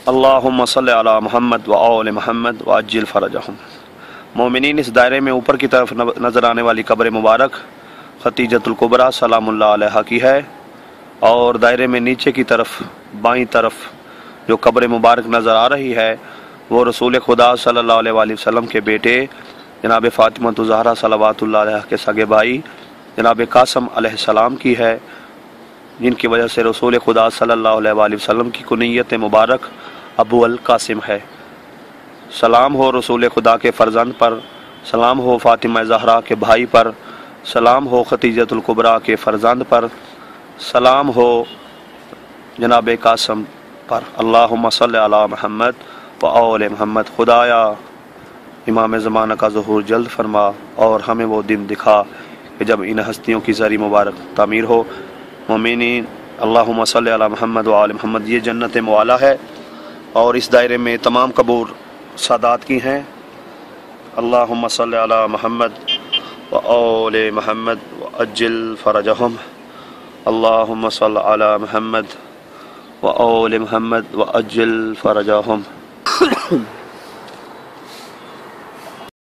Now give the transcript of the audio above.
اللہم صلی علی محمد و آل محمد و عجل فرجہم۔ مومنین، اس دائرے میں اوپر کی طرف نظر آنے والی قبر مبارک خدیجۃ الکبریٰ سلام اللہ علیہا کی ہے، اور دائرے میں نیچے کی طرف بائیں طرف جو قبر مبارک نظر آ رہی ہے وہ رسول خدا صلی اللہ علیہ وآلہ وسلم کے بیٹے جناب فاطمہ الزہرا صلوات اللہ علیہ کے سگے بھائی جناب قاسم علیہ السلام کی ہے، جن کی وجہ سے رسول خدا صلی اللہ علیہ وآلہ وسلم کی کنیت مبارک ابو القاسم ہے۔ سلام ہو رسول خدا کے فرزند پر، سلام ہو فاطمہ زہرا کے بھائی پر، سلام ہو خدیجۃ الکبریٰ کے فرزند پر، سلام ہو جناب قاسم پر۔ اللہم صلی علی محمد و آل محمد۔ خدایا امام زمانہ کا ظہور جلد فرما اور ہمیں وہ دن دکھا کہ جب ان ہستیوں کی زری مبارک تعمیر ہو۔ مومنین، اللہم صلی علی محمد و آل محمد۔ یہ جنت معالی ہے اور اس دائرے میں تمام قبور سادات کی ہیں۔ اللہم صلی علی محمد و آل محمد و عجل فرجہم۔ اللہم صلی علی محمد و آل محمد و عجل فرجہم۔